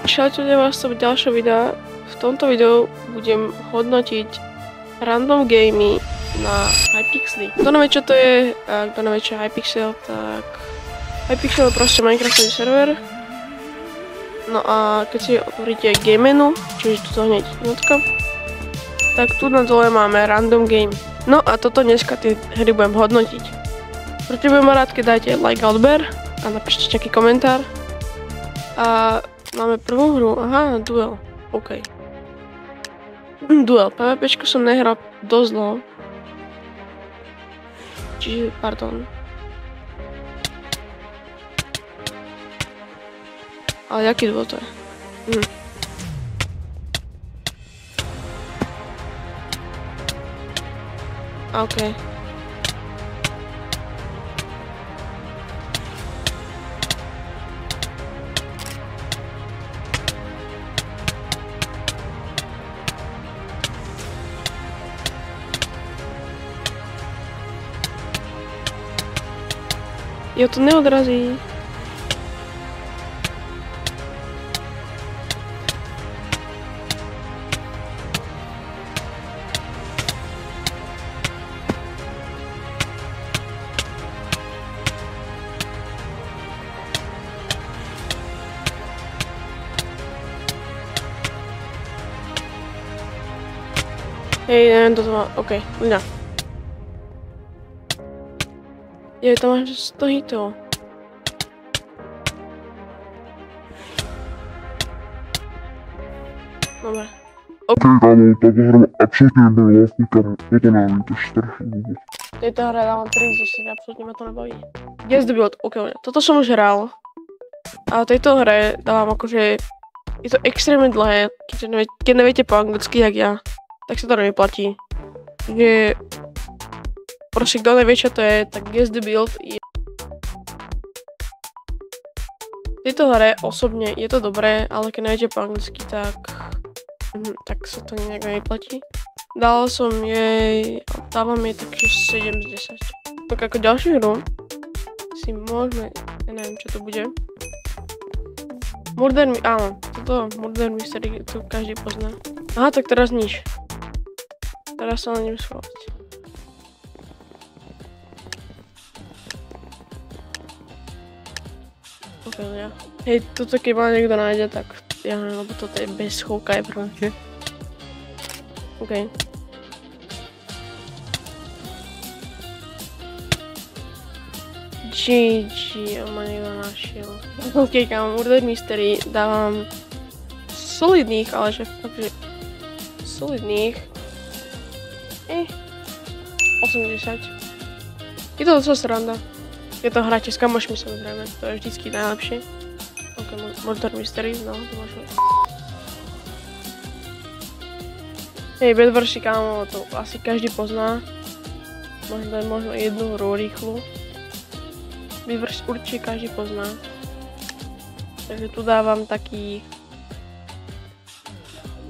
čaute vás v ďalšom videu. V tomto videu budem hodnotiť random gamey na Hypixely. Kto nevie, čo to je, a kto nevie, čo je Hypixel, tak Hypixel je proste Minecraftový server. No a keď si otvoríte game menu, čiže tu hneď jednotka, tak tu na dole máme random game. No a toto dneska tie hry budem hodnotiť. Preto budem rád, keď dáte like a odber a napíšte nejaký komentár. A máme prvú hru, aha, duel, OK. Duel, PvPčku som nehral dosť dlho. Čiže, pardon. Ale jaký duel to je? OK. Jo, to neodrazí. Hej, neviem, toto má, OK, ľudia. Je, tam máš 100 hitov. Dobre. OK, kámo, táto hra absolútne nebolo vlastný, kámo, toto nám to strašne vôbec. V tejto hre dávam 3 z 10, absolútne ma to nebaví. Guess the build, OK, toto som už hral. A v tejto hre dávam akože, je to extrémne dlhé, keď neviete po anglicky, jak ja, tak sa to nevyplatí. Že proste, kto nevie, čo to je, tak guess the build je... V tejto hre osobne je to dobré, ale keď neviete po anglicky, tak sa to nejak nevyplatí. Dal som jej, dávam jej takže 7 z 10. Tak ako ďalšiu hru si môžeme, ja neviem, čo to bude. Áno, toto Murder Mystery, tu každý pozná. Aha, tak teraz nič. Teraz sa na ním schovať. Ja. Hej, toto keď ma niekto nájde, tak ja neviem, lebo toto je bez schovka je prvé. OK. GG, ma niekto našiel. OK, kam Murder Mystery dávam solidných, ale že takže solidných 80. Je to docela sranda. Je to hráte s kamošmi samozrejme, to je vždycky najlepšie. OK, Murder Mystery, no, to môžeme. Hej, Bedwarsy, kámo, to asi každý pozná. Možno jednu hru rýchlu. Bedwars určite každý pozná. Takže tu dávam taký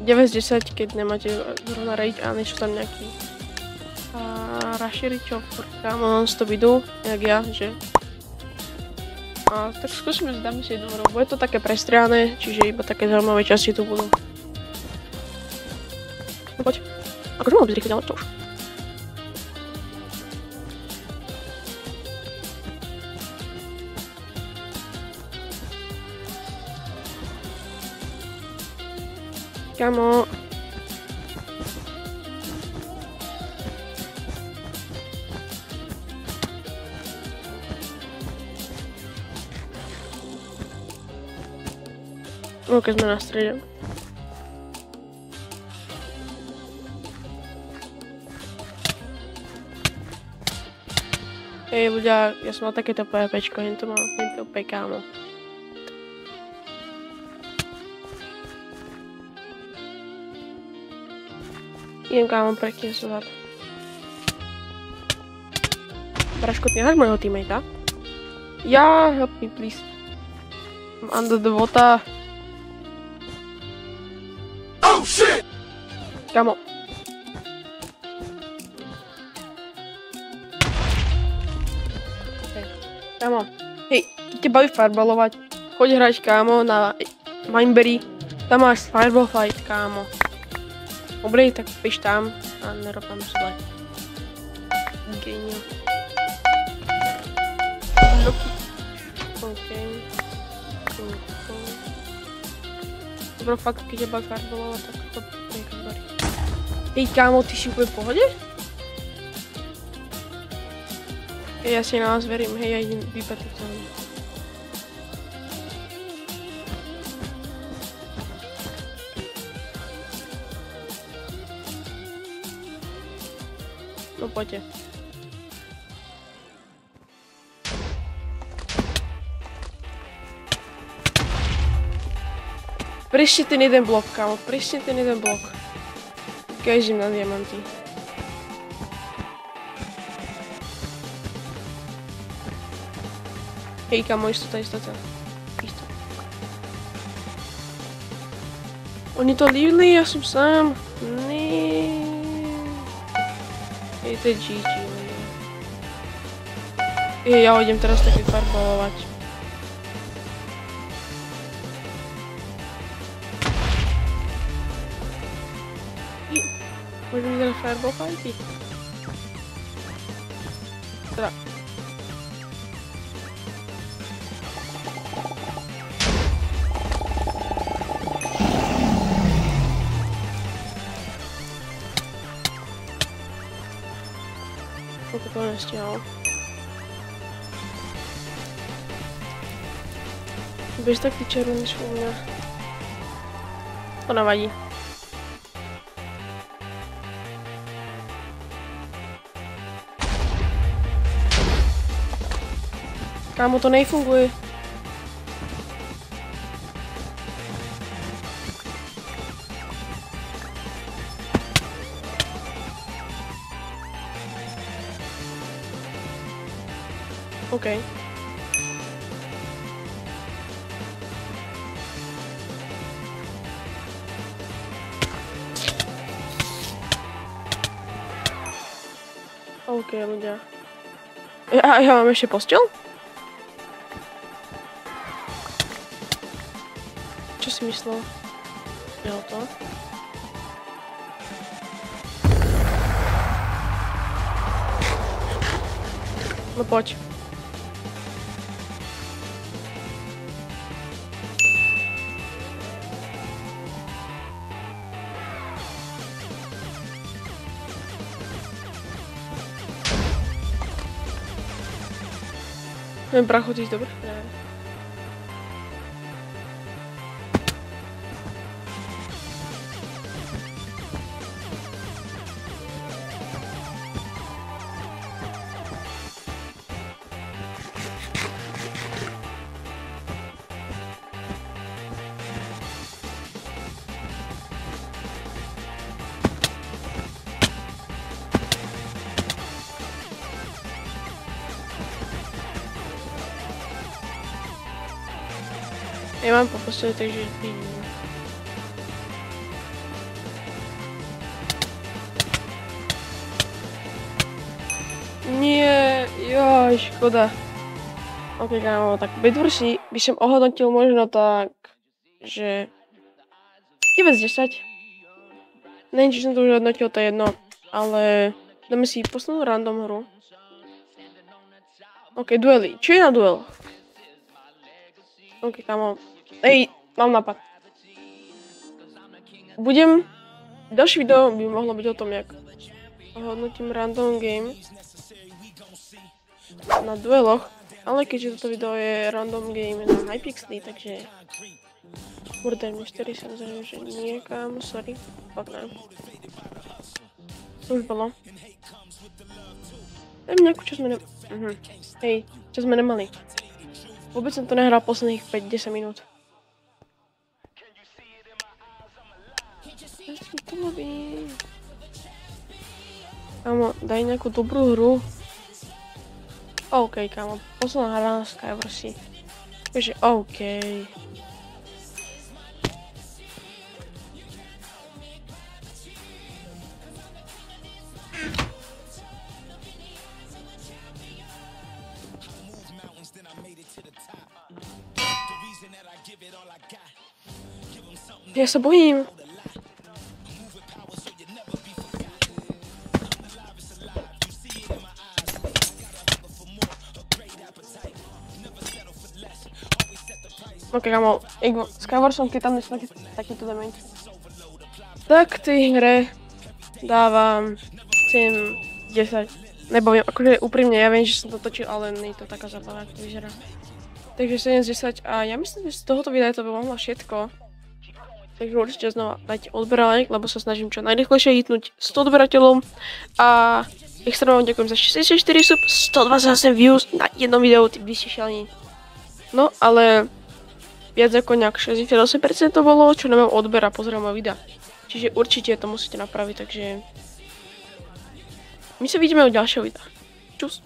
9 z 10, keď nemáte zrovna raid a niečo tam nejaký raširičov, kámo, non-stop idú, jak ja, že? A tak skúsime, dáme si jednu hru. Bude to také prestriané, čiže iba také zaujímavé časti tu budú. No poď. Akože mohol byť rýchlo, ale to už. Kámo. No, keď sme na strede. Hej ľudia, ja som mal takéto PvPčko, jen to mám, kámo. Idem kámo prekysovať. Braško, ty neháš mojho teammatea? Ja, help me please. I'm under the water. Oh shit! Kámo. Okay. Kámo, hej, keď te baví farbalovať, choď hrať kámo na Mineberry. Tam máš Fireball Fight, kámo. Dobre, tak píš tam a nerob tam zle. Genio. Loki. OK. Dobro, fakt, keď ťa Fireballova, tak to niekam barí. Hej, kámo, ty si úplne v pohode? Ja si na vás verím, hej, ja idem vypať to. No poďte. Presne ten jeden blok, kámo, presne ten jeden blok. Kežím na diamanty. Hej, kámo, istota. Isto. Oni to livili, ja som sám. Nee. Hej, to je GG. Hej, ja ho idem teraz tak vyfarbalovať. Môžeme ísť na Fireball Fighty. Teda. Koľko to nestihal. Bez taký červený sú u mňa. To navadí. Kámo, to nefunguje. OK. OK, ľudia. Ja mám ešte posteľ? Čo si myslel? Jo to. No poď. Ten prachod ísť dobre? Neviem. Ja mám po posteli, takže vidím. Nie, joj, škoda. Ok, kámo, tak Bedwars by som ohodnotil možno tak, že 9 z 10. Neviem, či som to už hodnotil, to je jedno, ale dáme si poslednú random hru. Ok, duely. Čo je na duel? Ok, kámo. Ej, mám nápad. Ďalšie video by mohlo byť o tom, jak hodnotím random game na dueloch, ale keďže toto video je random game na Hypixely, takže Murder Mystery samozrejme, že nie, kámo, sorry, fakt ne. To už bolo. Dajme nejakú, čo sme Hej, čo sme nemali. Vôbec som to nehral posledných 5-10 minút. Kámo, daj nejakú dobrú hru. OK, kámo, posledná hra na Skywars. Takže OK. Ja sa bojím. Ok, kamo, Skyward som, keď tam než takýto damage. Tak tej hre dávam 7, 10. Nebo akože úprimne, ja viem, že som to točil, ale nie je to taká zábava, ako to vyzerá. Takže 7 z 10 a ja myslím, že z tohoto videa to by mohlo všetko. Takže určite znova dajte odber a like, lebo sa snažím čo najrychlejšie hitnúť 100 odberateľom. A extrémne vám ďakujem za 64 sub, 128 views na jednom videu, ty by ste šialení. No, ale viac ako nejak 68% to bolo, čo nemám odber a pozerám moje videa. Čiže určite to musíte napraviť, takže my sa vidíme u ďalšieho videa. Čus.